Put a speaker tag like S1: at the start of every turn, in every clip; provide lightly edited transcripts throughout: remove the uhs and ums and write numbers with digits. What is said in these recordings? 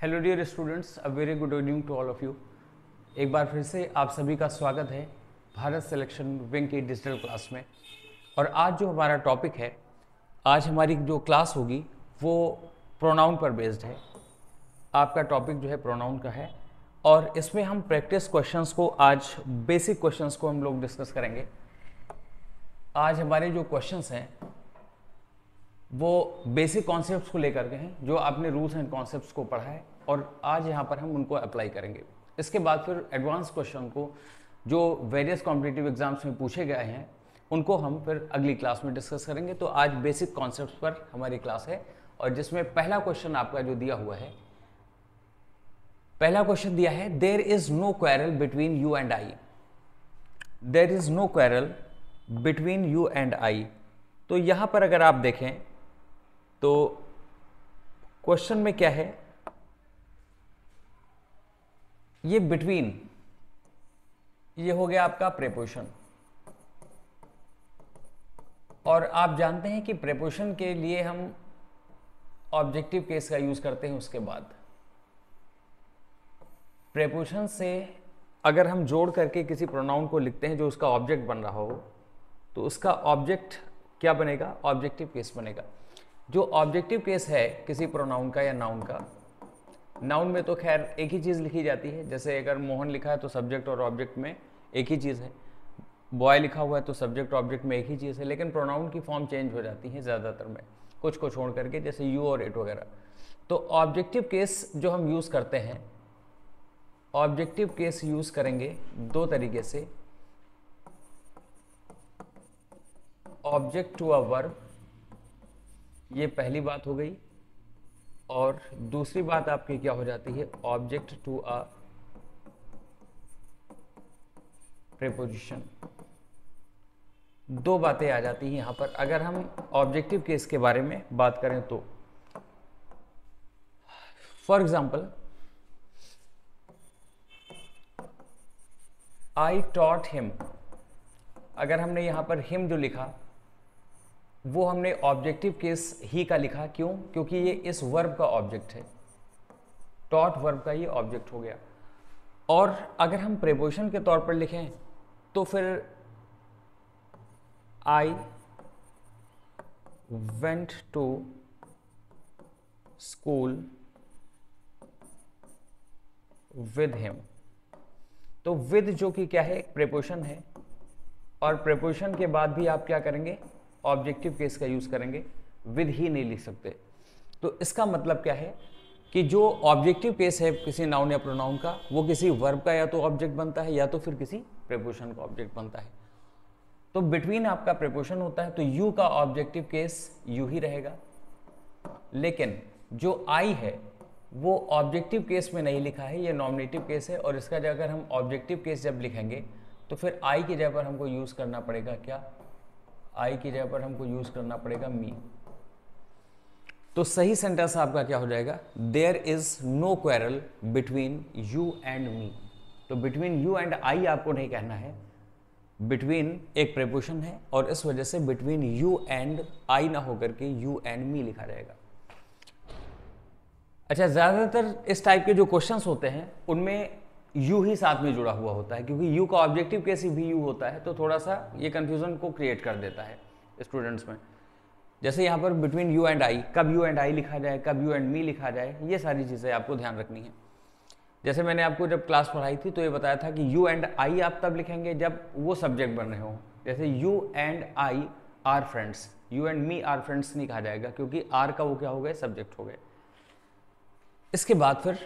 S1: Hello dear students, a very good evening to all of you. एक बार फिर से आप सभी का स्वागत है भारत सिलेक्शन विंग की डिजिटल क्लास में। और आज जो हमारा टॉपिक है, आज हमारी जो क्लास होगी वो प्रोनाउन पर बेस्ड है। आपका टॉपिक जो है प्रोनाउन का है और इसमें हम प्रैक्टिस क्वेश्चंस को, आज बेसिक क्वेश्चंस को हम लोग डिस्कस करेंगे। आज हमारे जो क्वेश्चंस हैं वो बेसिक कॉन्सेप्ट्स को लेकर के हैं, जो आपने रूल्स एंड कॉन्सेप्ट्स को पढ़ा है और आज यहाँ पर हम उनको अप्लाई करेंगे। इसके बाद फिर एडवांस क्वेश्चन को जो वेरियस कॉम्पिटिटिव एग्जाम्स में पूछे गए हैं उनको हम फिर अगली क्लास में डिस्कस करेंगे। तो आज बेसिक कॉन्सेप्ट्स पर हमारी क्लास है और जिसमें पहला क्वेश्चन आपका जो दिया हुआ है, पहला क्वेश्चन दिया है, there is no quarrel between you and I. There is no quarrel between you and I. तो यहां पर अगर आप देखें तो क्वेश्चन में क्या है, ये बिटवीन, ये हो गया आपका प्रेपोजिशन। और आप जानते हैं कि प्रेपोजिशन के लिए हम ऑब्जेक्टिव केस का यूज करते हैं। उसके बाद प्रेपोजिशन से अगर हम जोड़ करके किसी प्रोनाउन को लिखते हैं जो उसका ऑब्जेक्ट बन रहा हो, तो उसका ऑब्जेक्ट क्या बनेगा? ऑब्जेक्टिव केस बनेगा। जो ऑब्जेक्टिव केस है किसी प्रोनाउन का या नाउन का, नाउन में तो खैर एक ही चीज़ लिखी जाती है। जैसे अगर मोहन लिखा है तो सब्जेक्ट और ऑब्जेक्ट में एक ही चीज़ है, बॉय लिखा हुआ है तो सब्जेक्ट ऑब्जेक्ट में एक ही चीज़ है। लेकिन प्रोनाउन की फॉर्म चेंज हो जाती है ज़्यादातर में, कुछ को छोड़ करके, जैसे यू और इट वगैरह। तो ऑब्जेक्टिव केस जो हम यूज़ करते हैं, ऑब्जेक्टिव केस यूज़ करेंगे दो तरीके से। ऑब्जेक्ट टू अ वर्ब, ये पहली बात हो गई। और दूसरी बात आपकी क्या हो जाती है? Object to a preposition. दो बातें आ जाती हैं यहां पर अगर हम ऑब्जेक्टिव केस के बारे में बात करें तो। For example, I taught him. अगर हमने यहां पर हिम जो लिखा वो हमने ऑब्जेक्टिव केस ही का लिखा। क्यों? क्योंकि ये इस वर्ब का ऑब्जेक्ट है, टॉट वर्ब का ये ऑब्जेक्ट हो गया। और अगर हम प्रेपोजिशन के तौर पर लिखें तो फिर I went to school with him. तो विद जो कि क्या है, एक प्रेपोजिशन है। और प्रेपोजिशन के बाद भी आप क्या करेंगे? ऑब्जेक्टिव केस का यूज करेंगे, विद ही नहीं लिख सकते। तो इसका मतलब क्या है कि जो ऑब्जेक्टिव केस है किसी नाउन या प्रोनाउन का, वो किसी वर्ब का या तो ऑब्जेक्ट बनता है या तो फिर किसी प्रेपोजिशन का ऑब्जेक्ट बनता है। तो बिटवीन आपका प्रेपोजिशन होता है तो यू का ऑब्जेक्टिव केस यू ही रहेगा। लेकिन जो आई है वो ऑब्जेक्टिव केस में नहीं लिखा है, ये नॉमिनेटिव केस है। और इसका अगर हम ऑब्जेक्टिव केस जब लिखेंगे तो फिर आई की जगह पर हमको यूज करना पड़ेगा क्या? आई की जगह पर हमको यूज करना पड़ेगा मी। तो सही सेंटेंस आपका क्या हो जाएगा? There is no quarrel between you and me. तो बिटवीन यू एंड आई आपको नहीं कहना है, बिटवीन एक प्रेपोजिशन है और इस वजह से बिटवीन यू एंड आई ना होकर के यू एंड मी लिखा जाएगा। अच्छा, ज्यादातर इस टाइप के जो क्वेश्चंस होते हैं उनमें यू ही साथ में जुड़ा हुआ होता है, क्योंकि यू का ऑब्जेक्टिव केस भी यू होता है। तो थोड़ा सा ये कंफ्यूजन को क्रिएट कर देता है स्टूडेंट्स में। जैसे यहाँ पर बिटवीन यू एंड आई, कब यू एंड आई लिखा जाए, कब यू एंड मी लिखा जाए, ये सारी चीज़ें आपको ध्यान रखनी है। जैसे मैंने आपको जब क्लास पढ़ाई थी तो ये बताया था कि यू एंड आई आप तब लिखेंगे जब वो सब्जेक्ट बन रहे हो। जैसे you and I are friends, you and me are friends नहीं कहा जाएगा, क्योंकि आर का वो क्या हो गए? सब्जेक्ट हो गए। इसके बाद फिर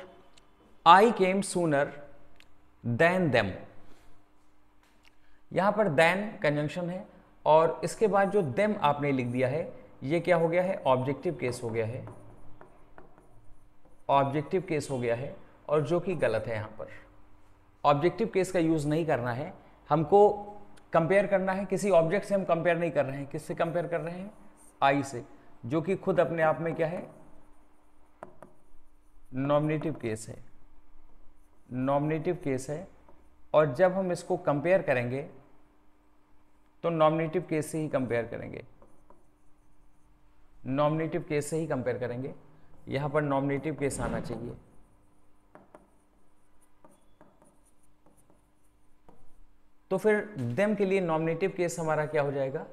S1: आई केम सूनर देन देम। यहां पर देन कंजंक्शन है और इसके बाद जो देम आपने लिख दिया है ये क्या हो गया है? ऑब्जेक्टिव केस हो गया है, ऑब्जेक्टिव केस हो गया है। और जो कि गलत है। यहां पर ऑब्जेक्टिव केस का यूज नहीं करना है, हमको कंपेयर करना है किसी ऑब्जेक्ट से। हम कंपेयर नहीं कर रहे हैं, किससे कंपेयर कर रहे हैं? आई से, जो कि खुद अपने आप में क्या है? नॉमिनेटिव केस है, नॉमिनेटिव केस है। और जब हम इसको कंपेयर करेंगे तो नॉमिनेटिव केस से ही कंपेयर करेंगे, नॉमिनेटिव केस से ही कंपेयर करेंगे। यहां पर नॉमिनेटिव केस आना चाहिए, तो फिर देम के लिए नॉमिनेटिव केस हमारा क्या हो जाएगा,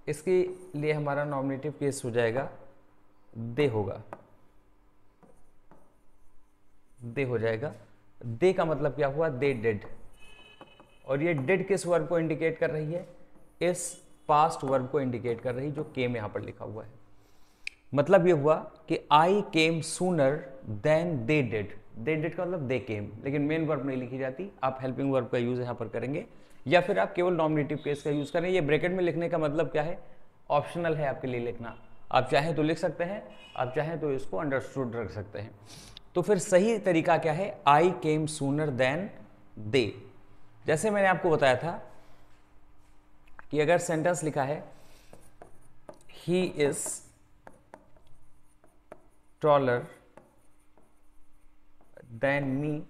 S1: इसके लिए हमारा नॉमिनेटिव केस हो जाएगा दे होगा, दे हो जाएगा। दे का मतलब क्या हुआ, दे डिड, और ये डिड किस वर्ब को इंडिकेट कर रही है, इस पास्ट वर्ब को इंडिकेट कर रही, जो केम यहां पर लिखा हुआ है। मतलब ये हुआ कि I came sooner than they did, they did का मतलब दे केम, लेकिन मेन वर्ब नहीं लिखी जाती, आप हेल्पिंग वर्ब का यूज यहां पर करेंगे, या फिर आप केवल नॉमिनेटिव केस का यूज करें। ये ब्रैकेट में लिखने का मतलब क्या है, ऑप्शनल है आपके लिए लिखना, आप चाहें तो लिख सकते हैं, आप चाहें तो इसको अंडरस्टूड रख सकते हैं। तो फिर सही तरीका क्या है, आई केम सूनर देन दे। जैसे मैंने आपको बताया था कि अगर सेंटेंस लिखा है he is taller than me,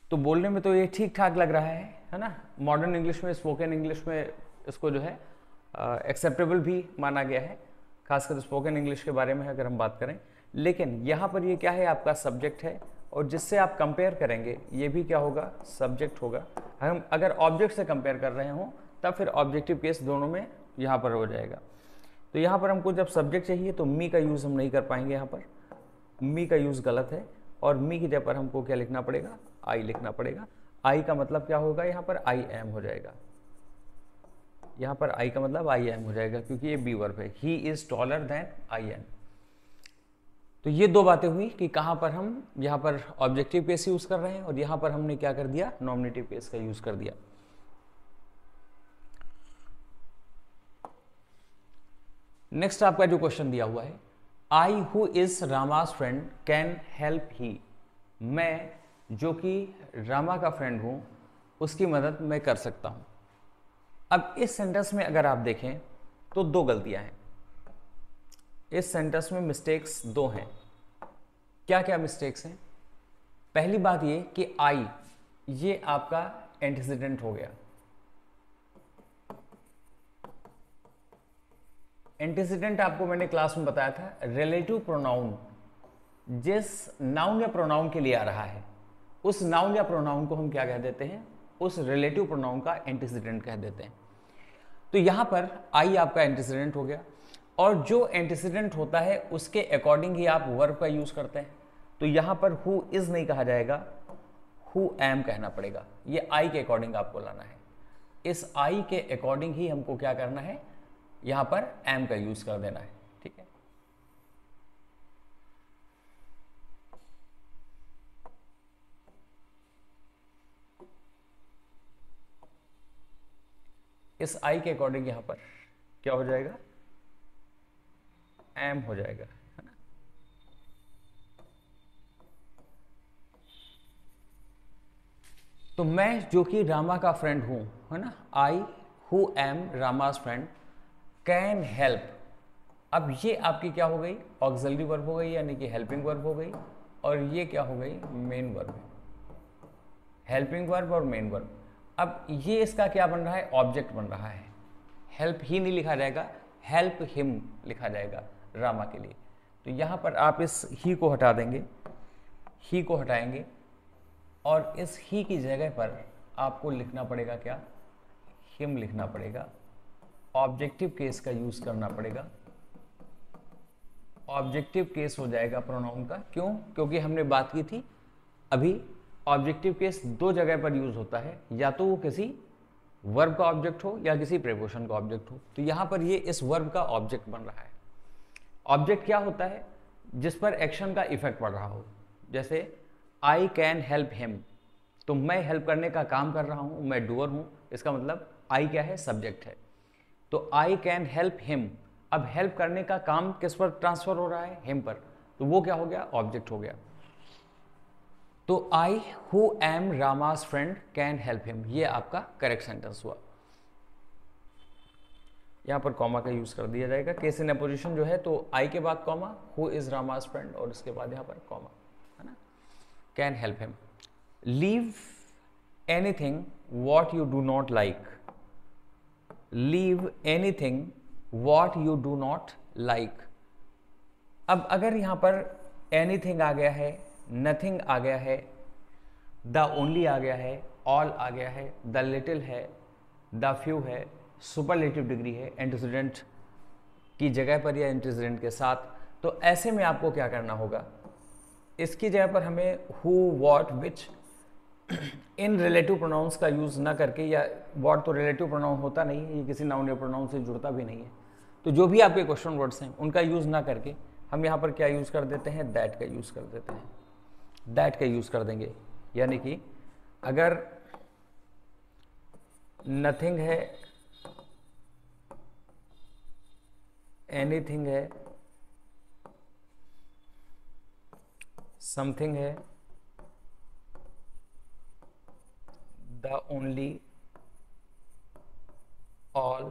S1: तो बोलने में तो ये ठीक ठाक लग रहा है ना, मॉडर्न इंग्लिश में, स्पोकन इंग्लिश में इसको जो है एक्सेप्टेबल भी माना गया है, खासकर स्पोकन इंग्लिश के बारे में अगर हम बात करें। लेकिन यहाँ पर ये क्या है, आपका सब्जेक्ट है, और जिससे आप कंपेयर करेंगे ये भी क्या होगा, सब्जेक्ट होगा। हम अगर ऑब्जेक्ट से कंपेयर कर रहे हों तब फिर ऑब्जेक्टिव केस दोनों में यहाँ पर हो जाएगा। तो यहाँ पर हमको जब सब्जेक्ट चाहिए तो मी का यूज़ हम नहीं कर पाएंगे, यहाँ पर मी का यूज़ गलत है, और मी की जगह पर हमको क्या लिखना पड़ेगा, आई लिखना पड़ेगा। आई का मतलब क्या होगा, यहाँ पर आई एम हो जाएगा, यहाँ पर आई का मतलब आई एम हो जाएगा, क्योंकि ये बी वर्ब है, he is taller than I am. तो ये दो बातें हुई कि कहाँ पर हम यहाँ पर ऑब्जेक्टिव केस यूज कर रहे हैं, और यहाँ पर हमने क्या कर दिया, नॉमिनेटिव केस का यूज कर दिया। नेक्स्ट आपका जो क्वेश्चन दिया हुआ है, I who is Rama's friend can help he, मैं जो कि रामा का फ्रेंड हूं उसकी मदद मैं कर सकता हूं। अब इस सेंटेंस में अगर आप देखें तो दो गलतियां हैं, इस सेंटेंस में मिस्टेक्स दो हैं। क्या क्या मिस्टेक्स हैं, पहली बात ये कि आई ये आपका एंटीसीडेंट हो गया। एंटीसीडेंट आपको मैंने क्लास में बताया था, रिलेटिव प्रोनाउन जिस नाउन या प्रोनाउन के लिए आ रहा है, उस नाउन या प्रोनाउन को हम क्या कह देते हैं, उस रिलेटिव प्रोनाउन का एंटीसीडेंट कह देते हैं। तो यहां पर आई आपका एंटीसीडेंट हो गया, और जो एंटीसीडेंट होता है उसके अकॉर्डिंग ही आप वर्ब का यूज करते हैं। तो यहां पर हु इज नहीं कहा जाएगा, हु एम कहना पड़ेगा, ये आई के अकॉर्डिंग आपको लाना है। इस आई के अकॉर्डिंग ही हमको क्या करना है, यहां पर एम का यूज कर देना है, ठीक है। इस आई के अकॉर्डिंग यहां पर क्या हो जाएगा, एम हो जाएगा, है ना। तो मैं जो कि रामा का फ्रेंड हूं, है ना, I who am रामास friend can help. अब ये आपकी क्या हो गई, ऑक्सिलरी वर्ब हो गई, यानी कि हेल्पिंग वर्ब हो गई, और ये क्या हो गई, मेन वर्ब, हेल्पिंग वर्ब और मेन वर्ब। अब ये इसका क्या बन रहा है, ऑब्जेक्ट बन रहा है। हेल्प ही नहीं लिखा जाएगा, हेल्प हिम लिखा जाएगा रामा के लिए। तो यहाँ पर आप इस ही को हटा देंगे, ही को हटाएंगे, और इस ही की जगह पर आपको लिखना पड़ेगा क्या, हिम लिखना पड़ेगा, ऑब्जेक्टिव केस का यूज करना पड़ेगा। ऑब्जेक्टिव केस हो जाएगा प्रोनाउन का, क्यों, क्योंकि हमने बात की थी अभी, ऑब्जेक्टिव केस दो जगह पर यूज होता है, या तो वो किसी वर्ब का ऑब्जेक्ट हो या किसी प्रीपोजिशन का ऑब्जेक्ट हो। तो यहां पर ये इस वर्ब का ऑब्जेक्ट बन रहा है। ऑब्जेक्ट क्या होता है, जिस पर एक्शन का इफेक्ट पड़ रहा हो, जैसे आई कैन हेल्प हिम, तो मैं हेल्प करने का काम कर रहा हूं, मैं डूअर हूं, इसका मतलब आई क्या है, सब्जेक्ट है। तो आई कैन हेल्प हिम, अब हेल्प करने का काम किस पर ट्रांसफर हो रहा है, हिम पर, तो वो क्या हो गया, ऑब्जेक्ट हो गया। तो I who am रामास friend can help him, ये आपका करेक्ट सेंटेंस हुआ। यहां पर कॉमा का यूज कर दिया जाएगा, केस इन अपोजिशन जो है तो आई के बाद comma, who is Rama's friend, और इसके बाद यहां पर कॉमा, है ना, can help him. Leave anything what you do not like, leave anything what you do not like. अब अगर यहां पर एनीथिंग आ गया है, नथिंग आ गया है, द ओनली आ गया है, ऑल आ गया है, द लिटिल है, द फ्यू है, सुपरलेटिव डिग्री है एंटीसीडेंट की जगह पर या एंटीसीडेंट के साथ। तो ऐसे में आपको क्या करना होगा, इसकी जगह पर हमें who, what, which in relative pronouns का यूज ना करके, या व्हाट तो रिलेटिव प्रोनाउन होता नहीं है, ये किसी नाउन या प्रोनाउन से जुड़ता भी नहीं है, तो जो भी आपके क्वेश्चन वर्ड्स हैं उनका यूज ना करके हम यहाँ पर क्या यूज कर देते हैं, दैट का यूज कर देते हैं, दैट का यूज कर देंगे। यानी कि अगर नथिंग है, एनीथिंग है, समथिंग है, the only, all,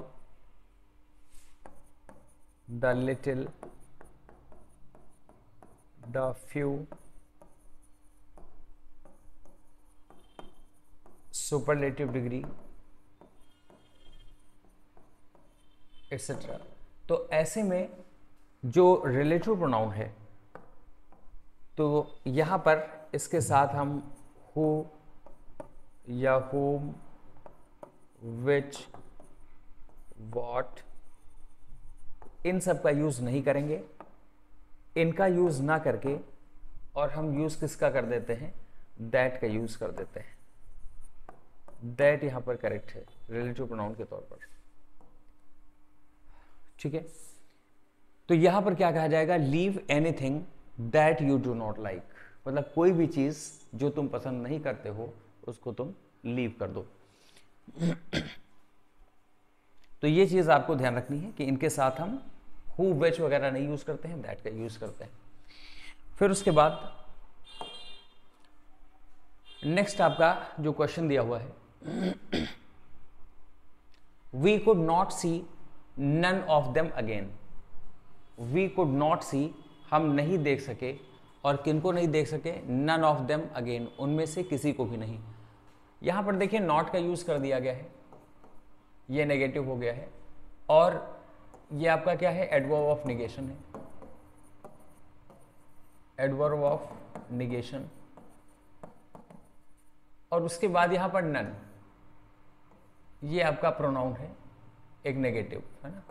S1: the little, the few, superlative degree etcetera. तो ऐसे में जो रिलेटिव प्रोनाउन है, तो यहाँ पर इसके साथ हम हु या whom, which, what इन सब का यूज नहीं करेंगे। इनका यूज ना करके और हम यूज किसका कर देते हैं, दैट का यूज कर देते हैं। दैट यहां पर करेक्ट है रिलेटिव प्रोनाउन के तौर पर, ठीक है। तो यहां पर क्या कहा जाएगा, leave anything that you do not like, मतलब कोई भी चीज जो तुम पसंद नहीं करते हो उसको तुम लीव कर दो। तो ये चीज आपको ध्यान रखनी है कि इनके साथ हम हु, विच वगैरह नहीं यूज करते हैं, दैट का यूज करते हैं। फिर उसके बाद नेक्स्ट आपका जो क्वेश्चन दिया हुआ है, we could not see none of them again. We could not see, हम नहीं देख सके, और किनको नहीं देख सके, नन ऑफ देम अगेन, उनमें से किसी को भी नहीं। यहां पर देखिए नॉट का यूज कर दिया गया है, ये नेगेटिव हो गया है, और ये आपका क्या है, एडवर्ब ऑफ निगेशन है, एडवर्ब ऑफ निगेशन। और उसके बाद यहां पर नन, ये आपका प्रोनाउन है, एक नेगेटिव है ना।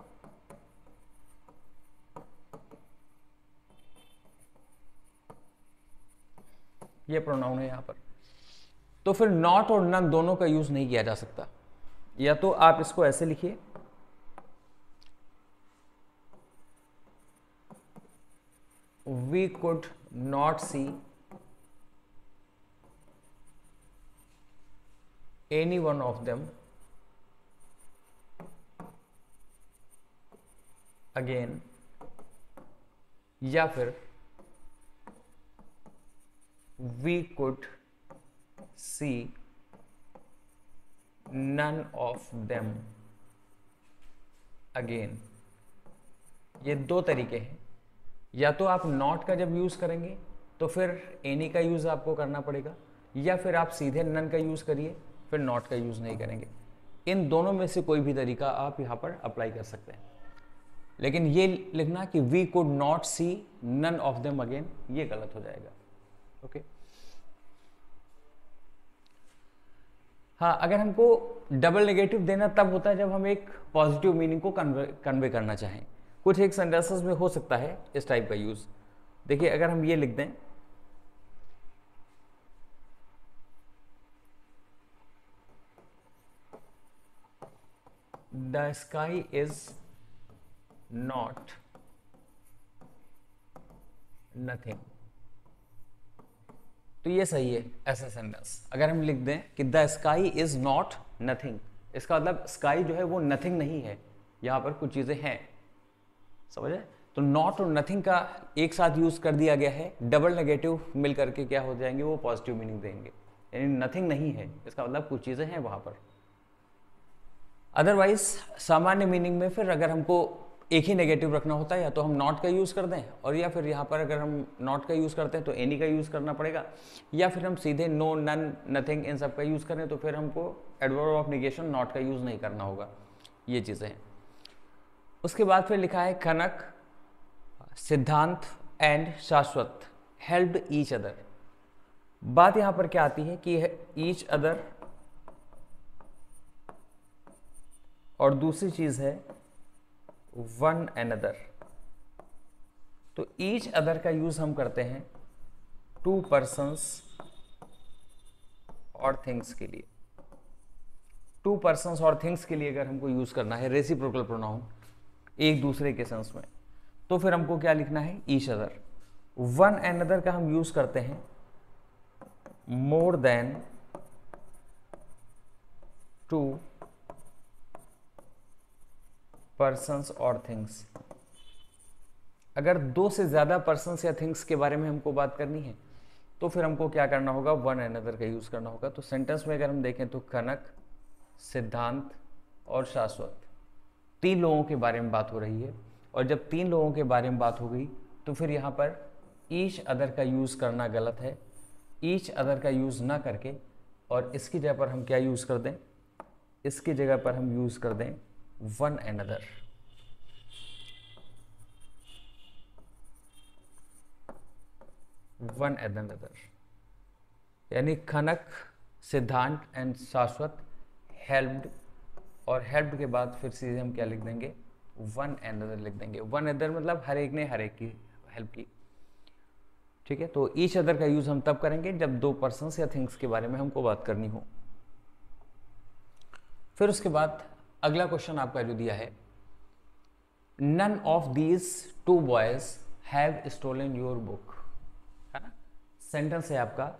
S1: ये प्रोनाउन है यहां पर। तो फिर नॉट और नन दोनों का यूज नहीं किया जा सकता। या तो आप इसको ऐसे लिखिए, we could not see any one of them again, या फिर we could see none of them again। ये दो तरीके हैं। या तो आप नॉट का जब यूज करेंगे तो फिर एनी का यूज आपको करना पड़ेगा, या फिर आप सीधे नन का यूज करिए फिर नॉट का यूज नहीं करेंगे। इन दोनों में से कोई भी तरीका आप यहां पर अप्लाई कर सकते हैं। लेकिन ये लिखना कि we could not see none of them again, ये गलत हो जाएगा। ओके हाँ, अगर हमको डबल नेगेटिव देना तब होता है जब हम एक पॉजिटिव मीनिंग को कन्वे करना चाहें। कुछ एक सेंटेंसेस में हो सकता है इस टाइप का यूज। देखिए अगर हम ये लिख दें, the sky is not nothing, तो ये सही है ऐसा सेंटेंस। अगर हम लिख दें कि the sky is not nothing, इसका मतलब स्काई जो है वो नथिंग नहीं है, यहां पर कुछ चीजें हैं, समझे। तो नॉट और नथिंग का एक साथ यूज कर दिया गया है, डबल नेगेटिव मिल करके क्या हो जाएंगे, वो पॉजिटिव मीनिंग देंगे। यानी नथिंग नहीं है, इसका मतलब कुछ चीजें हैं वहां पर। अदरवाइज सामान्य मीनिंग में फिर अगर हमको एक ही नेगेटिव रखना होता है, या तो हम नॉट का यूज कर दें, और या फिर यहाँ पर अगर हम नॉट का यूज करते हैं तो एनी का यूज करना पड़ेगा, या फिर हम सीधे नो, नन, नथिंग इन सब का यूज करें तो फिर हमको एडवर्ब ऑफ निगेशन नॉट का यूज नहीं करना होगा। ये चीजें हैं। उसके बाद फिर लिखा है कनक, सिद्धांत एंड शाश्वत हेल्प्ड ईच अदर। बात यहां पर क्या आती है कि ईच अदर और दूसरी चीज है वन अनदर। तो ईच अदर का यूज हम करते हैं टू पर्सन्स और थिंग्स के लिए। टू पर्सन्स और थिंग्स के लिए अगर हमको यूज करना है रेसिप्रोकल प्रोनाउन एक दूसरे के सेंस में, तो फिर हमको क्या लिखना है, ईच अदर। वन अनदर का हम यूज करते हैं मोर देन टू पर्सन्स और थिंग्स। अगर दो से ज्यादा पर्सन्स या थिंग्स के बारे में हमको बात करनी है तो फिर हमको क्या करना होगा, वन अनदर का यूज करना होगा। तो सेंटेंस में अगर हम देखें तो कनक, सिद्धांत और शाश्वत, तीन लोगों के बारे में बात हो रही है। और जब तीन लोगों के बारे में बात हो गई तो फिर यहाँ पर ईच अदर का यूज करना गलत है। ईच अदर का यूज ना करके और इसकी जगह पर हम क्या यूज कर दें, इसकी जगह पर हम यूज कर दें वन अनदर। वन अनदर यानी खनक, सिद्धांत एंड शाश्वत हेल्प्ड, और हेल्प्ड के बाद फिर सीधे हम क्या लिख देंगे, वन अनदर लिख देंगे। वन अनदर मतलब हर एक ने हर एक की हेल्प की। ठीक है, तो ईच अदर का यूज हम तब करेंगे जब दो पर्सन्स या थिंग्स के बारे में हमको बात करनी हो। फिर उसके बाद अगला क्वेश्चन आपका जो दिया है, none of these two boys have stolen your book, है ना। सेंटेंस है आपका,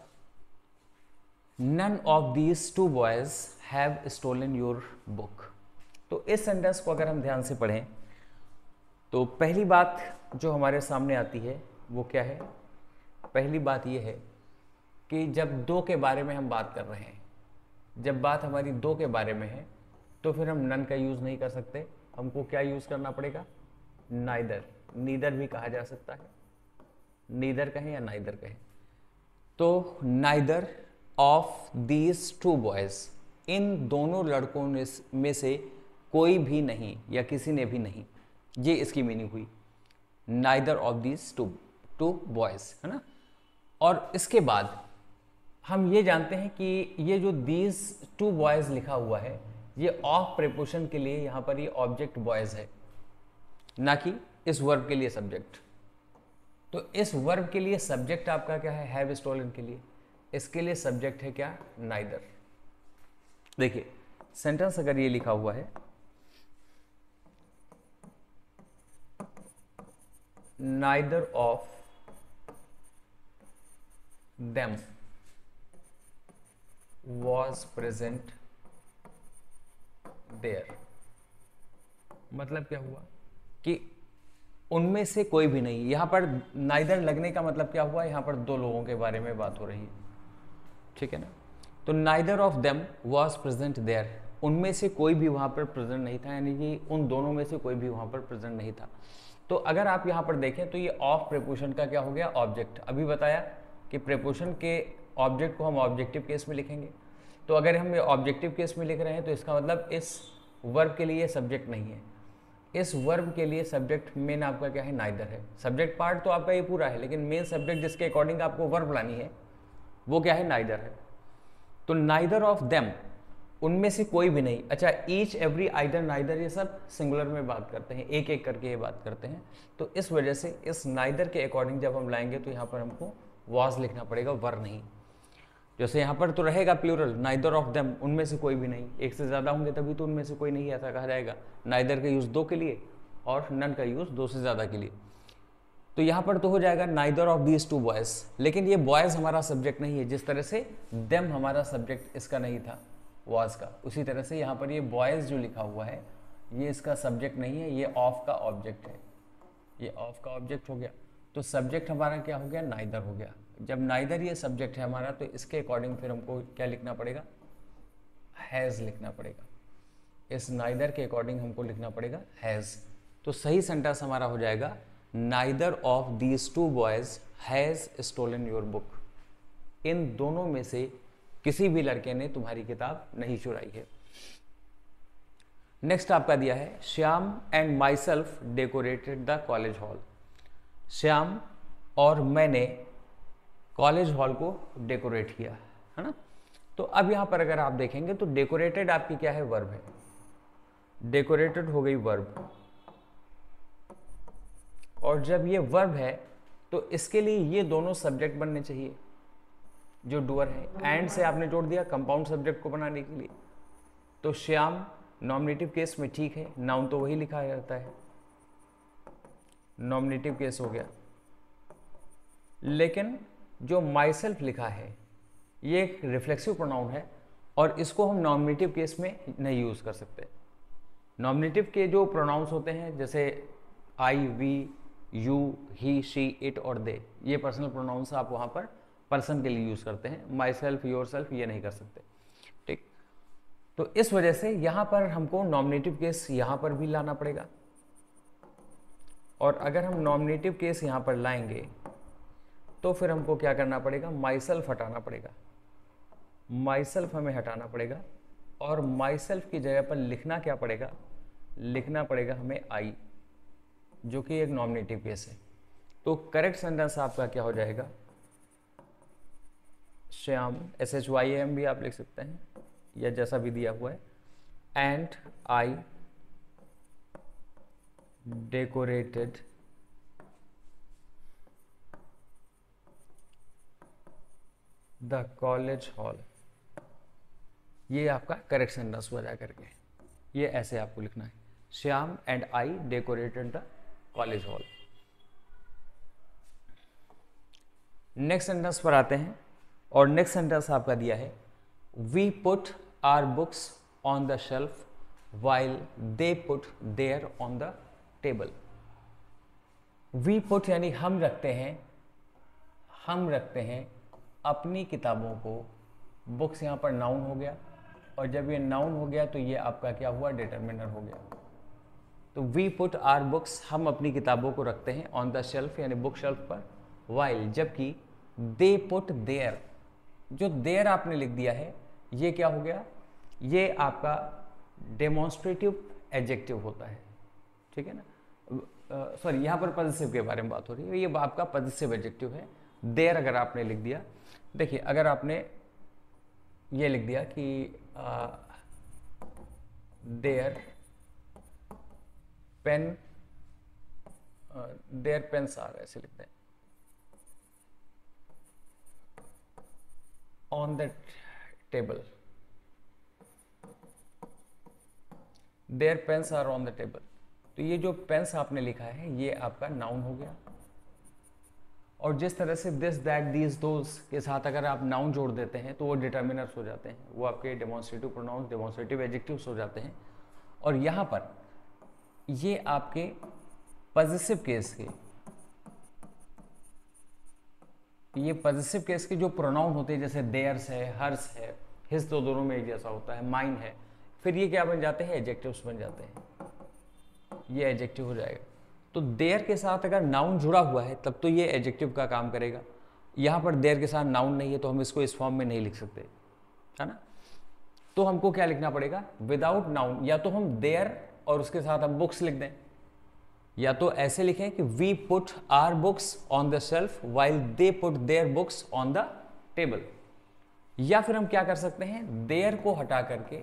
S1: none of these two boys have stolen your book. तो इस सेंटेंस को अगर हम ध्यान से पढ़ें तो पहली बात जो हमारे सामने आती है वो क्या है, पहली बात ये है कि जब दो के बारे में हम बात कर रहे हैं, जब बात हमारी दो के बारे में है तो फिर हम नन का यूज नहीं कर सकते, हमको क्या यूज करना पड़ेगा, नाइदर। नीदर भी कहा जा सकता है, नीदर कहें या नाइदर कहें। तो neither of these two boys, इन दोनों लड़कों में से कोई भी नहीं या किसी ने भी नहीं, ये इसकी मीनिंग हुई, neither of these two boys, है ना। और इसके बाद हम ये जानते हैं कि ये जो दीज टू बॉयज लिखा हुआ है ये ऑफ प्रीपोजिशन के लिए यहाँ पर ये ऑब्जेक्ट बॉयज है, ना कि इस वर्ब के लिए सब्जेक्ट। तो इस वर्ब के लिए सब्जेक्ट आपका क्या है, हैव स्टोलन के लिए, इसके लिए सब्जेक्ट है क्या, नाइदर। देखिए सेंटेंस अगर ये लिखा हुआ है, neither of them was present there, मतलब क्या हुआ कि उनमें से कोई भी नहीं। यहां पर नाइदर लगने का मतलब क्या हुआ, यहां पर दो लोगों के बारे में बात हो रही है, ठीक है ना। तो neither of them was present there, उनमें से कोई भी वहां पर प्रेजेंट नहीं था, यानी कि उन दोनों में से कोई भी वहां पर प्रेजेंट नहीं था। तो अगर आप यहां पर देखें तो ये ऑफ प्रीपोजिशन का क्या हो गया, ऑब्जेक्ट। अभी बताया कि प्रीपोजिशन के ऑब्जेक्ट को हम ऑब्जेक्टिव केस में लिखेंगे। तो अगर हम ये ऑब्जेक्टिव केस में लिख रहे हैं तो इसका मतलब इस वर्ब के लिए सब्जेक्ट नहीं है, इस वर्ब के लिए सब्जेक्ट मेन आपका क्या है, नाइदर है। सब्जेक्ट पार्ट तो आपका ये पूरा है, लेकिन मेन सब्जेक्ट जिसके अकॉर्डिंग आपको वर्ब लानी है वो क्या है, नाइदर है। तो नाइदर ऑफ देम, उनमें से कोई भी नहीं। अच्छा, ईच, एवरी, आइदर, नाइदर, ये सब सिंगुलर में बात करते हैं, एक एक करके ये बात करते हैं। तो इस वजह से इस नाइदर के अकॉर्डिंग जब हम लाएंगे तो यहाँ पर हमको वाज लिखना पड़ेगा, वर नहीं। जैसे यहाँ पर तो रहेगा प्लूरल, नाइदर ऑफ देम, उनमें से कोई भी नहीं, एक से ज़्यादा होंगे तभी तो उनमें से कोई नहीं ऐसा कहा जाएगा। नाइदर का यूज़ दो के लिए और नन का यूज़ दो से ज़्यादा के लिए। तो यहाँ पर तो हो जाएगा neither of these to boys, लेकिन ये बॉयज़ हमारा सब्जेक्ट नहीं है। जिस तरह से देम हमारा सब्जेक्ट इसका नहीं था वाज का, उसी तरह से यहाँ पर ये बॉयज़ जो लिखा हुआ है ये इसका सब्जेक्ट नहीं है, ये ऑफ का ऑब्जेक्ट है, ये ऑफ का ऑब्जेक्ट हो गया। तो सब्जेक्ट हमारा क्या हो गया, नाइदर हो गया। जब नाइदर ये सब्जेक्ट है हमारा तो इसके अकॉर्डिंग फिर हमको क्या लिखना पड़ेगा, हैज़ लिखना पड़ेगा। इस नाइदर के अकॉर्डिंग हमको लिखना पड़ेगा हैज़। तो सही सेंटेंस हमारा हो जाएगा, neither of these two boys has stolen your book. इन दोनों में से किसी भी लड़के ने तुम्हारी किताब नहीं चुराई है। नेक्स्ट आपका दिया है, Shyam and my self decorated the college hall. Shyam और मैंने कॉलेज हॉल को डेकोरेट किया, है ना। तो अब यहाँ पर अगर आप देखेंगे तो डेकोरेटेड आपकी क्या है, वर्ब है। डेकोरेटेड हो गई वर्ब, और जब ये वर्ब है तो इसके लिए ये दोनों सब्जेक्ट बनने चाहिए जो डूअर है। एंड से आपने जोड़ दिया कंपाउंड सब्जेक्ट को बनाने के लिए, तो श्याम नॉमिनेटिव केस में ठीक है, नाउन तो वही लिखा जाता है, नॉमिनेटिव केस हो गया। लेकिन जो माई सेल्फ लिखा है ये एक रिफ्लेक्सिव प्रोनाउन है और इसको हम नॉमिनेटिव केस में नहीं यूज कर सकते। नॉमिनेटिव के जो प्रोनाउंस होते हैं जैसे I, we, you, he, she, it और दे, ये पर्सनल प्रोनाउंस आप वहां पर पर्सन के लिए यूज करते हैं। माई सेल्फ, योर सेल्फ ये नहीं कर सकते, ठीक। तो इस वजह से यहां पर हमको नॉमिनेटिव केस यहां पर भी लाना पड़ेगा, और अगर हम नॉमिनेटिव केस यहां पर लाएंगे तो फिर हमको क्या करना पड़ेगा, माई सेल्फ हटाना पड़ेगा। माई सेल्फ हमें हटाना पड़ेगा और माई सेल्फ की जगह पर लिखना क्या पड़ेगा, लिखना पड़ेगा हमें आई, जो कि एक नॉमिनेटिव केस है। तो करेक्ट सेंटेंस आपका क्या हो जाएगा, श्याम, SHYAM भी आप लिख सकते हैं या जैसा भी दिया हुआ है, and I decorated the college hall. ये आपका करेक्ट सेंटेंस हो जाए करके, ये ऐसे आपको लिखना है, Shyam and I decorated the college hall. Next sentence पर आते हैं, और नेक्स्ट सेंटेंस आपका दिया है, we put our books on the shelf while they put their on the table. We put यानी हम रखते हैं, हम रखते हैं अपनी किताबों को, बुक्स यहाँ पर नाउन हो गया, और जब ये नाउन हो गया तो ये आपका क्या हुआ, डिटरमिनर हो गया। तो वी पुट आर बुक्स, हम अपनी किताबों को रखते हैं ऑन द शेल्फ यानी बुक शेल्फ पर, वाइल जबकि दे पुट देयर, जो देयर आपने लिख दिया है ये क्या हो गया, ये आपका डेमोन्स्ट्रेटिव एडजेक्टिव होता है, ठीक है ना। सॉरी, यहाँ पर पॉजिटिव के बारे में बात हो रही है, ये आपका पॉजिटिव एडजेक्टिव है। देयर अगर आपने लिख दिया, देखिए अगर आपने ये लिख दिया कि their pen, their pens are, ऐसे लिखते हैं, on the table, their pens are on the table. तो ये जो पेन्स आपने लिखा है ये आपका नाउन हो गया, और जिस तरह से दिस, दैट, दीज, दोज के साथ अगर आप नाउन जोड़ देते हैं तो वो डिटर्मिनर्स हो जाते हैं, वो आपके डेमोन्स्ट्रेटिव प्रोनाउंस, डेमोन्स्ट्रेटिव एडजेक्टिव्स हो जाते हैं। और यहाँ पर ये आपके पॉजिटिव केस के, ये पॉजिटिव केस के जो प्रोनाउन होते हैं जैसे देयर्स है, हर्स है, हिज तो दोनों में एक जैसा होता है, माइन है, फिर ये क्या बन जाते हैं, एडजेक्टिव्स बन जाते हैं, ये एडजेक्टिव हो जाएगा। तो देयर के साथ अगर नाउन जुड़ा हुआ है तब तो ये एडजेक्टिव का काम करेगा। यहाँ पर देयर के साथ नाउन नहीं है तो हम इसको इस फॉर्म में नहीं लिख सकते, है ना। तो हमको क्या लिखना पड़ेगा, विदाउट नाउन, या तो हम देयर और उसके साथ हम बुक्स लिख दें, या तो ऐसे लिखें कि we put our books on the shelf while they put their books on the table. या फिर हम क्या कर सकते हैं, देयर को हटा करके,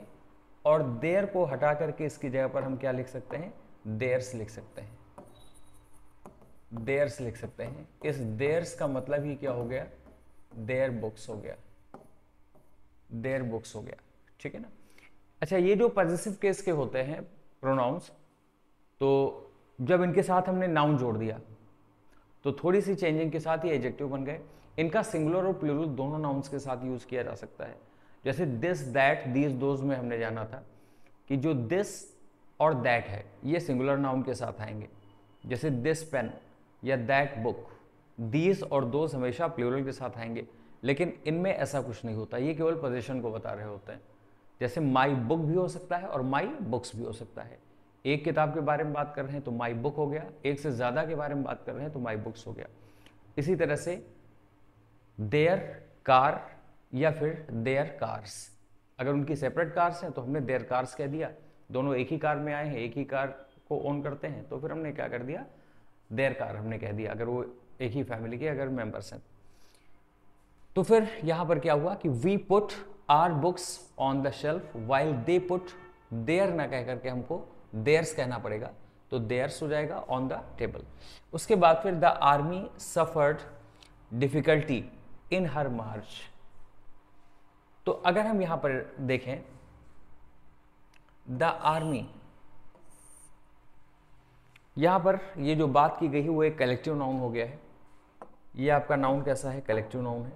S1: और देयर को हटा करके इसकी जगह पर हम क्या लिख सकते हैं, देयर्स लिख सकते हैं, देयर्स लिख सकते हैं। इस देयर्स का मतलब ही क्या हो गया, देयर बुक्स हो गया, देयर बुक्स हो गया, ठीक है ना। अच्छा, ये जो पॉजिटिव केस के होते हैं प्रोनाउंस, तो जब इनके साथ हमने नाउन जोड़ दिया तो थोड़ी सी चेंजिंग के साथ ही एडजेक्टिव बन गए। इनका सिंगुलर और प्लूरल दोनों नाउन्स के साथ यूज किया जा सकता है। जैसे दिस, दैट, दीज, दोज में हमने जाना था कि जो दिस और दैट है ये सिंगुलर नाउन के साथ आएंगे, जैसे दिस पेन या दैट बुक। दीज और दोज हमेशा प्लूरल के साथ आएंगे, लेकिन इनमें ऐसा कुछ नहीं होता, ये केवल पोजीशन को बता रहे होते हैं। जैसे माई बुक भी हो सकता है और माई बुक्स भी हो सकता है। एक किताब के बारे में बात कर रहे हैं तो माई बुक हो गया, एक से ज़्यादा के बारे में बात कर रहे हैं तो माई बुक्स हो गया। इसी तरह से देयर कार या फिर देयर कार्स, अगर उनकी सेपरेट कार्स हैं तो हमने देयर कार्स कह दिया, दोनों एक ही कार में आए हैं, एक ही कार को ओन करते हैं, तो फिर हमने क्या कर दिया, देयर कार हमने कह दिया, अगर वो एक ही फैमिली के अगर मेंबर्स हैं। तो फिर यहां पर क्या हुआ कि we put our books on the shelf while they put their ना कह करके हमको देयर्स कहना पड़ेगा, तो देयर्स हो जाएगा ऑन द टेबल। उसके बाद फिर the army suffered difficulty in her march. तो अगर हम यहां पर देखें, द आर्मी, यहां पर ये जो बात की गई है वो एक कलेक्टिव नाउन हो गया है। ये आपका नाउन कैसा है? कलेक्टिव नाउन है।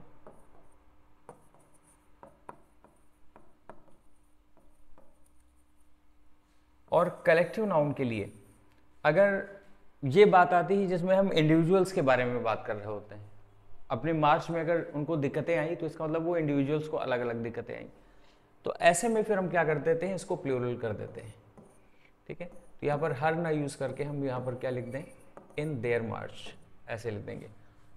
S1: और कलेक्टिव नाउन के लिए अगर ये बात आती है जिसमें हम इंडिविजुअल्स के बारे में बात कर रहे होते हैं, अपने मार्च में अगर उनको दिक्कतें आई तो इसका मतलब वो इंडिविजुअल्स को अलग अलग दिक्कतें आई, तो ऐसे में फिर हम क्या कर देते हैं, इसको प्लूरल कर देते हैं। ठीक है, तो यहाँ पर हर ना यूज करके हम यहाँ पर क्या लिख दें, इन देयर मार्च, ऐसे लिख देंगे।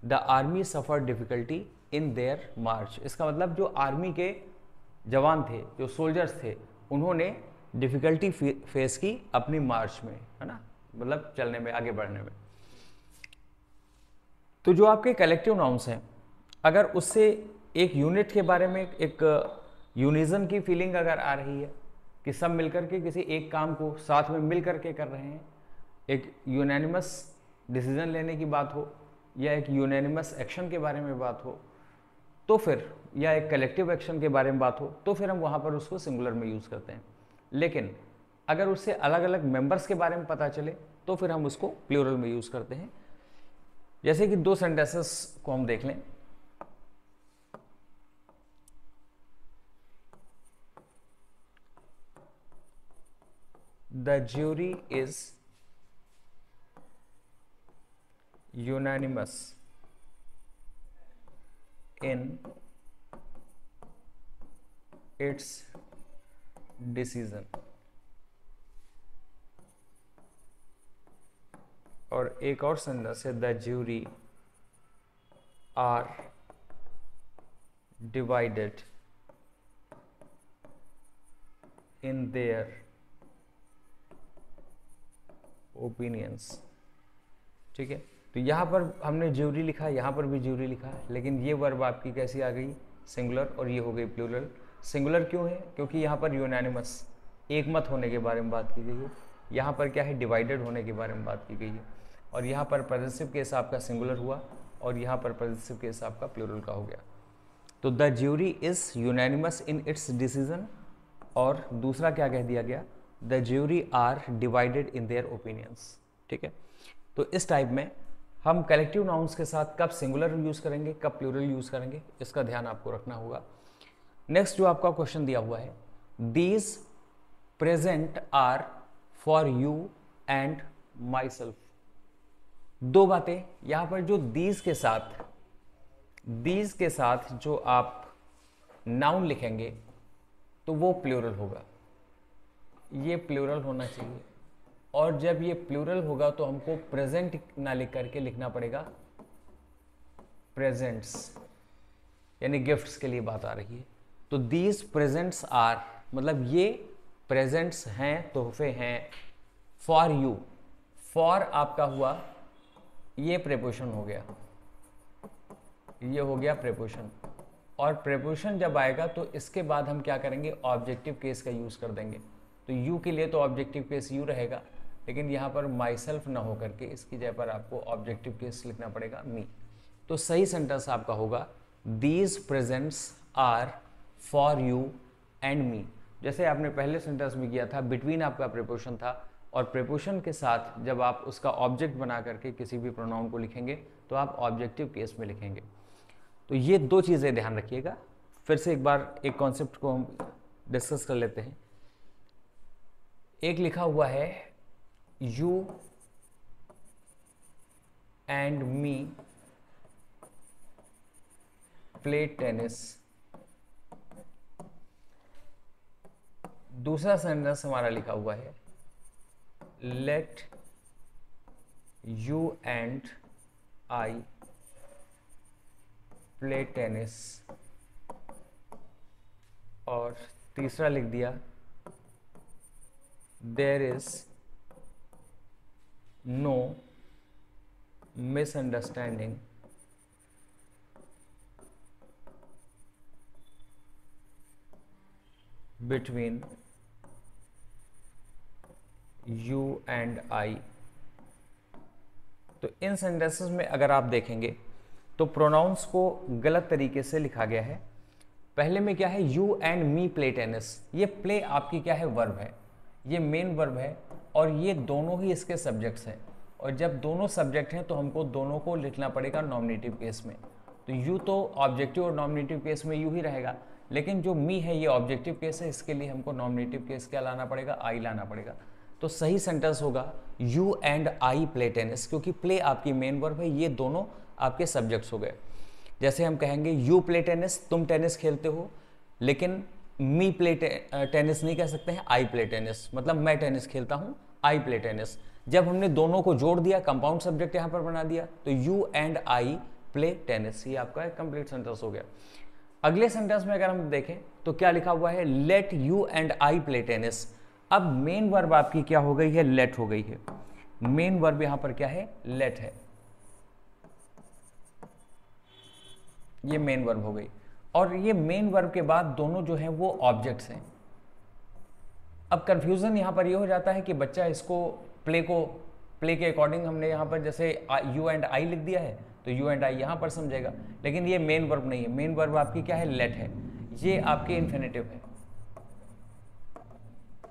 S1: The army suffer difficulty in their march. इसका मतलब जो आर्मी के जवान थे, जो सोल्जर्स थे, उन्होंने डिफिकल्टी फेस की अपनी मार्च में, है ना, मतलब चलने में, आगे बढ़ने में। तो जो आपके कलेक्टिव नाउन्स हैं, अगर उससे एक यूनिट के बारे में एक यूनिज्म की फीलिंग अगर आ रही है कि सब मिलकर के किसी एक काम को साथ में मिल करके कर रहे हैं, एक यूनानिमस डिसीजन लेने की बात हो या एक यूनानिमस एक्शन के बारे में बात हो, तो फिर, या एक कलेक्टिव एक्शन के बारे में बात हो, तो फिर हम वहाँ पर उसको सिंगुलर में यूज़ करते हैं। लेकिन अगर उससे अलग अलग मेंबर्स के बारे में पता चले तो फिर हम उसको प्लूरल में यूज़ करते हैं। जैसे कि दो सेंटेंसेस को हम देख लें। The jury is unanimous in its decision. और एक और सेंटेंस है, the jury are divided in their opinions. ठीक है, तो यहाँ पर हमने ज्यूरी लिखा, यहाँ पर भी ज्यूरी लिखा, लेकिन ये वर्ब आपकी कैसी आ गई, सिंगुलर, और ये हो गई प्लूरल। सिंगुलर क्यों है? क्योंकि यहाँ पर यूनानिमस, एक मत होने के बारे में बात की गई है। यहाँ पर क्या है, डिवाइडेड होने के बारे में बात की गई है। और यहाँ पर पॉजिटिव केस आपका सिंगुलर हुआ और यहाँ पर पॉजिटिव केस आपका प्लूरल का हो गया। तो the jury is unanimous in its decision, और दूसरा क्या कह दिया गया, the jury are divided in their opinions. ठीक है, तो इस टाइप में हम कलेक्टिव नाउन्स के साथ कब सिंगुलर यूज़ करेंगे, कब प्लूरल यूज़ करेंगे, इसका ध्यान आपको रखना होगा। नेक्स्ट जो आपका क्वेश्चन दिया हुआ है, these present are for you and myself. दो बातें यहाँ पर, जो दीज के साथ जो आप नाउन लिखेंगे तो वो प्लूरल होगा, ये प्लूरल होना चाहिए। और जब ये प्लूरल होगा तो हमको प्रेजेंट ना लिख करके लिखना पड़ेगा प्रेजेंट्स, यानी गिफ्ट्स के लिए बात आ रही है। तो दीज प्रेजेंट्स आर, मतलब ये प्रेजेंट्स हैं, तोहफे हैं, फॉर यू। फॉर आपका हुआ, ये प्रेपोजिशन हो गया, ये हो गया प्रेपोजिशन। और प्रेपोजिशन जब आएगा तो इसके बाद हम क्या करेंगे, ऑब्जेक्टिव केस का यूज़ कर देंगे। तो यू के लिए तो ऑब्जेक्टिव केस यू रहेगा, लेकिन यहाँ पर माई सेल्फ ना हो करके इसकी जगह पर आपको ऑब्जेक्टिव केस लिखना पड़ेगा, मी। तो सही सेंटेंस आपका होगा, these presents are for you and me. जैसे आपने पहले सेंटेंस में किया था, बिटवीन आपका प्रेपोजिशन था, और प्रेपोजिशन के साथ जब आप उसका ऑब्जेक्ट बना करके किसी भी प्रोनाउन को लिखेंगे तो आप ऑब्जेक्टिव केस में लिखेंगे। तो ये दो चीज़ें ध्यान रखिएगा। फिर से एक बार एक कॉन्सेप्ट को हम डिस्कस कर लेते हैं। एक लिखा हुआ है, you and me play tennis. दूसरा सेंटेंस हमारा लिखा हुआ है, let you and I play tennis. और तीसरा लिख दिया, there is no misunderstanding between you and I. तो इन सेंटेंसेस में अगर आप देखेंगे तो प्रोनाउंस को गलत तरीके से लिखा गया है। पहले में क्या है, you and me play tennis. ये प्ले आपकी क्या है, वर्ब है, ये मेन वर्ब है और ये दोनों ही इसके सब्जेक्ट्स हैं। और जब दोनों सब्जेक्ट हैं तो हमको दोनों को लिखना पड़ेगा नॉमिनेटिव केस में। तो यू तो ऑब्जेक्टिव और नॉमिनेटिव केस में यू ही रहेगा, लेकिन जो मी है ये ऑब्जेक्टिव केस है, इसके लिए हमको नॉमिनेटिव केस क्या लाना पड़ेगा, आई लाना पड़ेगा। तो सही सेंटेंस होगा you and I play tennis, क्योंकि प्ले आपकी मेन वर्ब है, ये दोनों आपके सब्जेक्ट्स हो गए। जैसे हम कहेंगे यू प्ले टेनिस, तुम टेनिस खेलते हो, लेकिन मी प्ले टेनिस नहीं कह सकते हैं, आई प्ले टेनिस, मतलब मैं टेनिस खेलता हूँ, आई प्ले टेनिस। जब हमने दोनों को जोड़ दिया, कंपाउंड सब्जेक्ट यहाँ पर बना दिया, तो you and I play tennis, ये आपका एक कंप्लीट सेंटेंस हो गया। अगले सेंटेंस में अगर हम देखें तो क्या लिखा हुआ है, let you and I play tennis. अब मेन वर्ब आपकी क्या हो गई है, लेट हो गई है। मेन वर्ब यहां पर क्या है, लेट है, ये मेन वर्ब हो गई। और ये मेन वर्ब के बाद दोनों जो हैं वो ऑब्जेक्ट्स हैं। अब कंफ्यूजन यहां पर ये हो जाता है कि बच्चा इसको प्ले के अकॉर्डिंग हमने यहाँ पर जैसे यू एंड आई लिख दिया है तो यू एंड आई यहाँ पर समझेगा, लेकिन ये मेन वर्ब नहीं है। मेन वर्ब आपकी क्या है, लेट है, ये आपके इन्फिनेटिव है।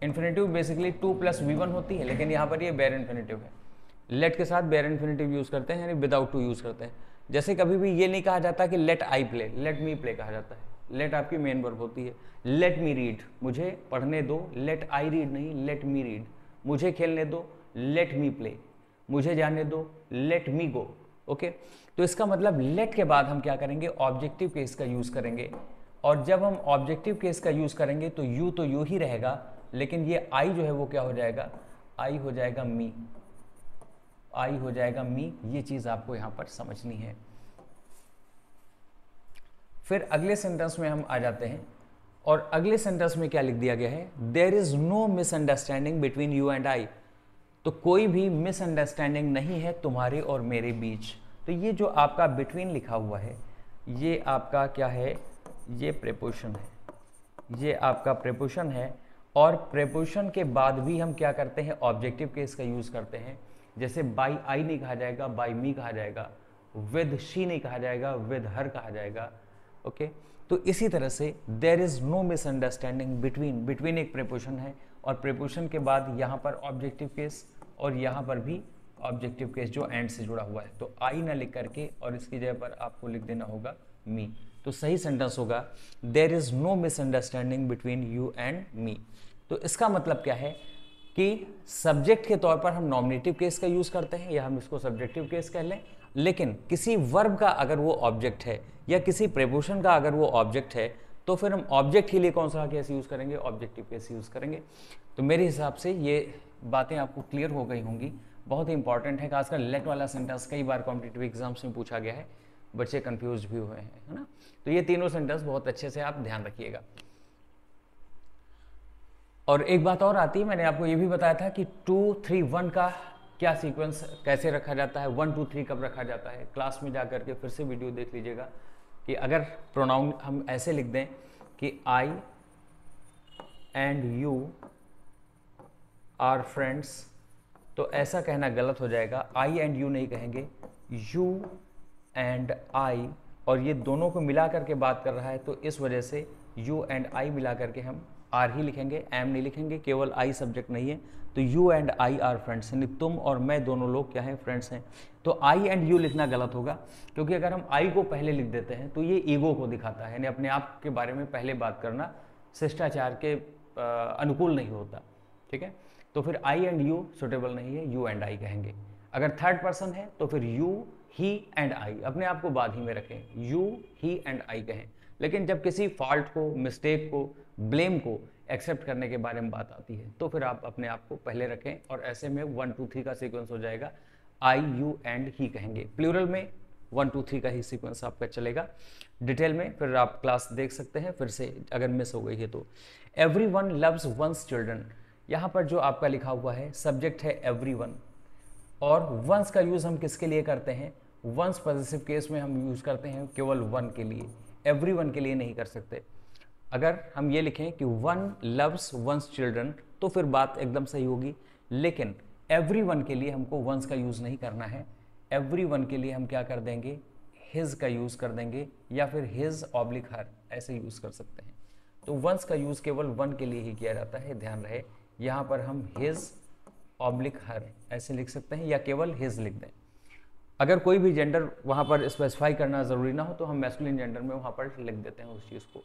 S1: इन्फिनेटिव बेसिकली 2 + V1 होती है, लेकिन यहाँ पर ये बेयर इन्फिनेटिव है। लेट के साथ बेयर इन्फिनेटिव यूज करते हैं, यानी विदाउट टू यूज करते हैं। जैसे कभी भी ये नहीं कहा जाता कि let I play, let me play कहा जाता है। लेट आपकी मेन वर्ब होती है। लेट मी रीड, मुझे पढ़ने दो, लेट आई रीड नहीं, लेट मी रीड। मुझे खेलने दो, लेट मी प्ले। मुझे जाने दो, लेट मी गो। ओके, तो इसका मतलब लेट के बाद हम क्या करेंगे, ऑब्जेक्टिव केस का यूज करेंगे। और जब हम ऑब्जेक्टिव केस का यूज करेंगे तो यू ही रहेगा, लेकिन ये आई जो है वो क्या हो जाएगा, आई हो जाएगा मी, आई हो जाएगा मी। ये चीज आपको यहां पर समझनी है। फिर अगले सेंटेंस में हम आ जाते हैं और अगले सेंटेंस में क्या लिख दिया गया है, there is no misunderstanding between you and I. तो कोई भी मिसअंडरस्टैंडिंग नहीं है तुम्हारे और मेरे बीच। तो ये जो आपका बिटवीन लिखा हुआ है ये आपका क्या है, ये प्रीपोजिशन है, ये आपका प्रीपोजिशन है। और प्रीपोजिशन के बाद भी हम क्या करते हैं, ऑब्जेक्टिव केस का यूज करते हैं। जैसे बाय आई नहीं कहा जाएगा, बाय मी कहा जाएगा, विद शी नहीं कहा जाएगा, विद हर कहा जाएगा। ओके, तो इसी तरह से there is no misunderstanding between, between एक प्रीपोजिशन है और प्रीपोजिशन के बाद यहाँ पर ऑब्जेक्टिव केस और यहाँ पर भी ऑब्जेक्टिव केस जो एंड से जुड़ा हुआ है। तो आई ना लिख करके और इसकी जगह पर आपको लिख देना होगा मी। तो सही सेंटेंस होगा there is no misunderstanding between you and me. तो इसका मतलब क्या है कि सब्जेक्ट के तौर पर हम नॉमिनेटिव केस का यूज करते हैं या हम इसको सब्जेक्टिव केस कह लें, लेकिन किसी वर्ब का अगर वो ऑब्जेक्ट है या किसी प्रीपोजिशन का अगर वो ऑब्जेक्ट है तो फिर हम ऑब्जेक्ट के लिए कौन सा केस यूज करेंगे, ऑब्जेक्टिव केस यूज करेंगे। तो मेरे हिसाब से ये बातें आपको क्लियर हो गई होंगी। बहुत ही इंपॉर्टेंट है, खासकर लेट वाला सेंटेंस कई बार कॉम्पिटिटिव एग्जाम्स में पूछा गया है, बच्चे कंफ्यूज भी हुए हैं, है ना। तो ये तीनों सेंटेंस बहुत अच्छे से आप ध्यान रखिएगा। और एक बात और आती है, मैंने आपको ये भी बताया था कि 2, 3, 1 का क्या सीक्वेंस कैसे रखा जाता है, 1, 2, 3 कब रखा जाता है। क्लास में जा करके फिर से वीडियो देख लीजिएगा कि अगर प्रोनाउन हम ऐसे लिख दें कि आई एंड यू आर फ्रेंड्स, तो ऐसा कहना गलत हो जाएगा। आई एंड यू नहीं कहेंगे, यू एंड आई, और ये दोनों को मिला करके बात कर रहा है तो इस वजह से यू एंड आई मिला करके हम आर ही लिखेंगे, एम नहीं लिखेंगे। केवल आई सब्जेक्ट नहीं है, तो you and I are friends, यानी तुम और मैं दोनों लोग क्या हैं, फ्रेंड्स हैं। तो आई एंड यू लिखना गलत होगा, क्योंकि अगर हम आई को पहले लिख देते हैं तो ये ईगो को दिखाता है, यानी अपने आप के बारे में पहले बात करना शिष्टाचार के अनुकूल नहीं होता। ठीक है, तो फिर आई एंड यू सुटेबल नहीं है, यू एंड आई कहेंगे। अगर थर्ड पर्सन है तो फिर यू ही एंड आई, अपने आप को बाद ही में रखें, यू ही एंड आई कहें। लेकिन जब किसी फॉल्ट को, मिस्टेक को, ब्लेम को एक्सेप्ट करने के बारे में बात आती है तो फिर आप अपने आप को पहले रखें, और ऐसे में 1, 2, 3 का सीक्वेंस हो जाएगा, आई, यू एंड ही कहेंगे। प्लूरल में 1, 2, 3 का ही सीक्वेंस आपका चलेगा। डिटेल में फिर आप क्लास देख सकते हैं फिर से अगर मिस हो गई है तो। एवरीवन लव्स वंस चिल्ड्रन, यहाँ पर जो आपका लिखा हुआ है सब्जेक्ट है एवरीवन, और वंस का यूज हम किसके लिए करते हैं, वंस पॉजिटिव केस में हम यूज करते हैं केवल वन के लिए, एवरीवन के लिए नहीं कर सकते। अगर हम ये लिखें कि वन लव्स वंस चिल्ड्रन तो फिर बात एकदम सही होगी, लेकिन एवरीवन के लिए हमको वंस का यूज नहीं करना है। एवरीवन के लिए हम क्या कर देंगे, हिज का यूज कर देंगे, या फिर हिज ऑब्लिक हर ऐसे यूज कर सकते हैं। तो वंस का यूज केवल वन के लिए ही किया जाता है, ध्यान रहे। यहां पर हम हिज ऑब्लिक हर ऐसे लिख सकते हैं, या केवल हिज लिख दें। अगर कोई भी जेंडर वहां पर स्पेसिफाई करना जरूरी ना हो तो हम मैस्कुलिन जेंडर में वहां पर लिख देते हैं उस चीज को।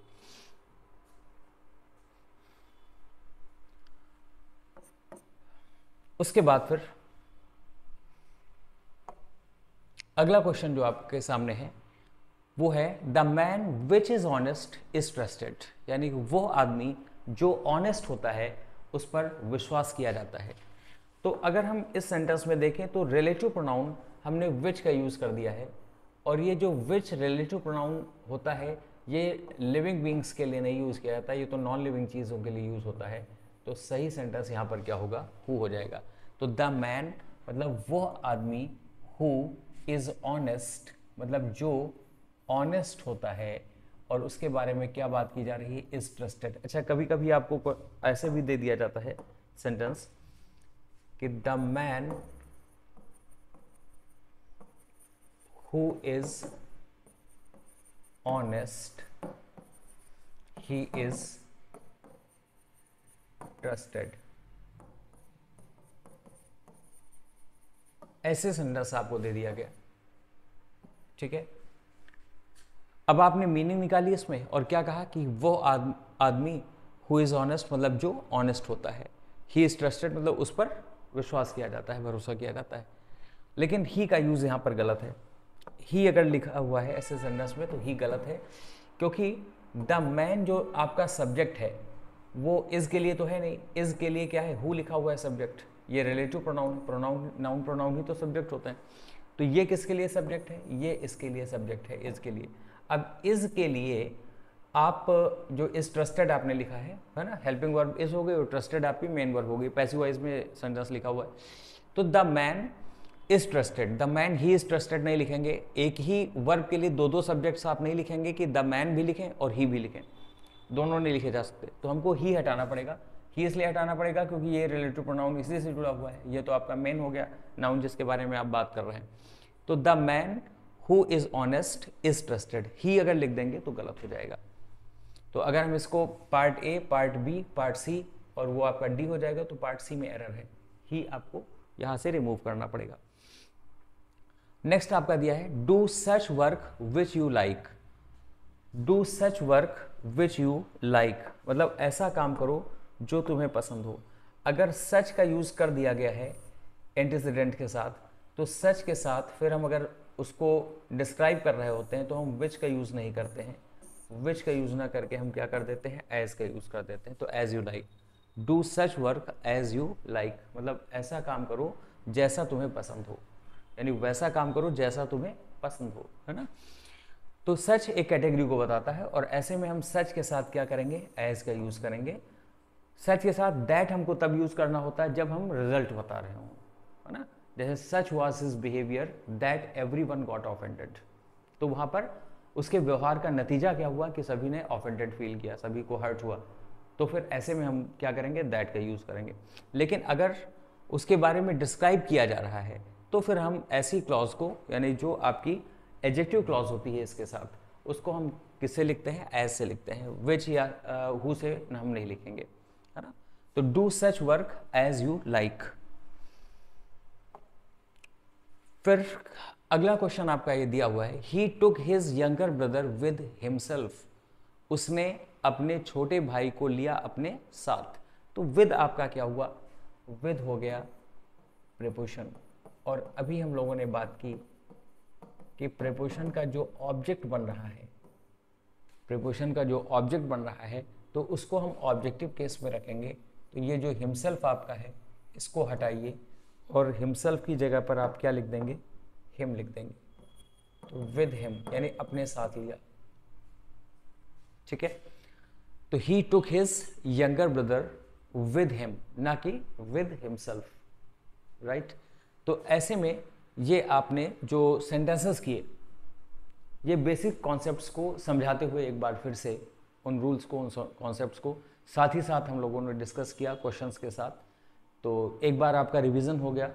S1: उसके बाद फिर अगला क्वेश्चन जो आपके सामने है वो है the man which is honest is trusted, यानी वो आदमी जो ऑनेस्ट होता है उस पर विश्वास किया जाता है। तो अगर हम इस सेंटेंस में देखें तो रिलेटिव प्रोनाउन हमने विच का यूज कर दिया है, और ये जो विच रिलेटिव प्रोनाउन होता है ये लिविंग बींग्स के लिए नहीं यूज किया जाता, ये तो नॉन लिविंग चीजों के लिए यूज होता है। तो सही सेंटेंस यहाँ पर क्या होगा, हु हो जाएगा। तो द मैन मतलब वो आदमी, हु इज ऑनेस्ट मतलब जो ऑनेस्ट होता है, और उसके बारे में क्या बात की जा रही है, इज ट्रस्टेड। अच्छा, कभी कभी आपको ऐसे भी दे दिया जाता है सेंटेंस कि the man who is honest he is trusted. ऐसे सेंटेंस आपको दे दिया गया, ठीक है। अब आपने मीनिंग निकाली इसमें और क्या कहा कि वो आदमी हु इज ऑनेस्ट मतलब जो ऑनेस्ट होता है, ही इज ट्रस्टेड मतलब उस पर विश्वास किया जाता है, भरोसा किया जाता है। लेकिन ही का यूज यहां पर गलत है। ही अगर लिखा हुआ है ऐसे सेंटेंस में तो ही गलत है, क्योंकि द मैन जो आपका सब्जेक्ट है वो इज के लिए तो है नहीं, इज के लिए क्या है, हु लिखा हुआ है सब्जेक्ट। ये रिलेटिव प्रोनाउन नाउन प्रोनाउन ही तो सब्जेक्ट होते हैं। तो ये किसके लिए सब्जेक्ट है, ये इसके लिए सब्जेक्ट है, इज के लिए। अब इज के लिए आप जो इज ट्रस्टेड आपने लिखा है ना, हेल्पिंग वर्ब इज हो गई और ट्रस्टेड आपकी मेन वर्ब हो गई, पैसिव वॉइस में सेंटेंस लिखा हुआ है। तो the man is trusted, the man he is trusted नहीं लिखेंगे। एक ही वर्ब के लिए दो दो सब्जेक्ट्स आप नहीं लिखेंगे कि द मैन भी लिखें और ही भी लिखें, दोनों नहीं लिखे जा सकते। तो हमको ही हटाना पड़ेगा। ही इसलिए हटाना पड़ेगा क्योंकि ये रिलेटिव प्रोनाउन इसी से जुड़ा हुआ है, ये तो आपका मेन हो गया नाउन जिसके बारे में आप बात कर रहे हैं। तो the man who is honest is trusted, he अगर लिख देंगे तो गलत हो जाएगा। तो अगर हम इसको part A, part B, part C और वो आपका डी हो जाएगा, तो पार्ट सी में एरर है, ही आपको यहां से रिमूव करना पड़ेगा। नेक्स्ट आपका दिया है do such work which you like. Do such work which you like मतलब ऐसा काम करो जो तुम्हें पसंद हो। अगर सच का यूज कर दिया गया है एंटीसीडेंट के साथ, तो सच के साथ फिर हम अगर उसको डिस्क्राइब कर रहे होते हैं तो हम विच का यूज नहीं करते हैं। विच का यूज ना करके हम क्या कर देते हैं, एज का यूज कर देते हैं। तो as you like, do such work as you like मतलब ऐसा काम करो जैसा तुम्हें पसंद हो, यानी वैसा काम करो जैसा तुम्हें पसंद हो, है ना। तो सच एक कैटेगरी को बताता है, और ऐसे में हम सच के साथ क्या करेंगे, एज का यूज करेंगे। सच के साथ दैट हमको तब यूज करना होता है जब हम रिजल्ट बता रहे हों, है ना। जैसे such was his behaviour that everyone got offended, तो वहां पर उसके व्यवहार का नतीजा क्या हुआ कि सभी ने ऑफेंडेड फील किया, सभी को हर्ट हुआ। तो फिर ऐसे में हम क्या करेंगे, दैट का यूज करेंगे। लेकिन अगर उसके बारे में डिस्क्राइब किया जा रहा है तो फिर हम ऐसी क्लॉज को, यानी जो आपकी एडजेक्टिव क्लॉज होती है इसके साथ, उसको हम किससे लिखते हैं, एज से लिखते हैं। विच या हु से हम नहीं लिखेंगे, है ना। तो do such work as you like. फिर अगला क्वेश्चन आपका ये दिया हुआ है he took his younger brother with himself. उसने अपने छोटे भाई को लिया अपने साथ। तो विद आपका क्या हुआ, विद हो गया प्रीपोजिशन। और अभी हम लोगों ने बात की कि प्रीपोजिशन का जो ऑब्जेक्ट बन रहा है, प्रीपोजिशन का जो ऑब्जेक्ट बन रहा है तो उसको हम ऑब्जेक्टिव केस में रखेंगे। तो ये जो हिमसेल्फ आपका है इसको हटाइए और हिमसेल्फ की जगह पर आप क्या लिख देंगे, हिम लिख देंगे। तो विद हिम यानी अपने साथ लिया, ठीक है। तो he took his younger brother with him, ना कि विद हिमसेल्फ, राइट। तो ऐसे में ये आपने जो सेंटेंसेस किए, ये बेसिक कॉन्सेप्ट्स को समझाते हुए एक बार फिर से उन रूल्स को, उन कॉन्सेप्ट्स को साथ ही साथ हम लोगों ने डिस्कस किया क्वेश्चंस के साथ, तो एक बार आपका रिवीजन हो गया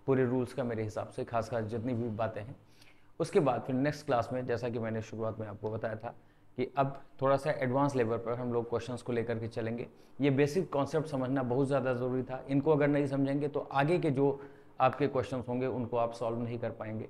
S1: पूरे रूल्स का मेरे हिसाब से, खास जितनी भी बातें हैं। उसके बाद फिर नेक्स्ट क्लास में, जैसा कि मैंने शुरुआत में आपको बताया था, कि अब थोड़ा सा एडवांस लेवल पर हम लोग क्वेश्चंस को लेकर के चलेंगे। ये बेसिक कॉन्सेप्ट समझना बहुत ज़्यादा ज़रूरी था। इनको अगर नहीं समझेंगे तो आगे के जो आपके क्वेश्चंस होंगे उनको आप सॉल्व नहीं कर पाएंगे।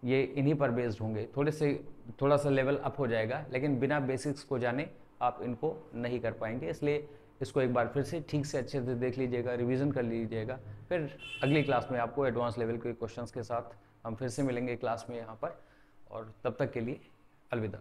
S1: ये इन्हीं पर बेस्ड होंगे। थोड़ा सा लेवल अप हो जाएगा, लेकिन बिना बेसिक्स को जाने आप इनको नहीं कर पाएंगे। इसलिए इसको एक बार फिर से ठीक से अच्छे से देख लीजिएगा, रिवीजन कर लीजिएगा। फिर अगली क्लास में आपको एडवांस लेवल के क्वेश्चंस के साथ हम फिर से मिलेंगे क्लास में यहाँ पर। और तब तक के लिए अलविदा।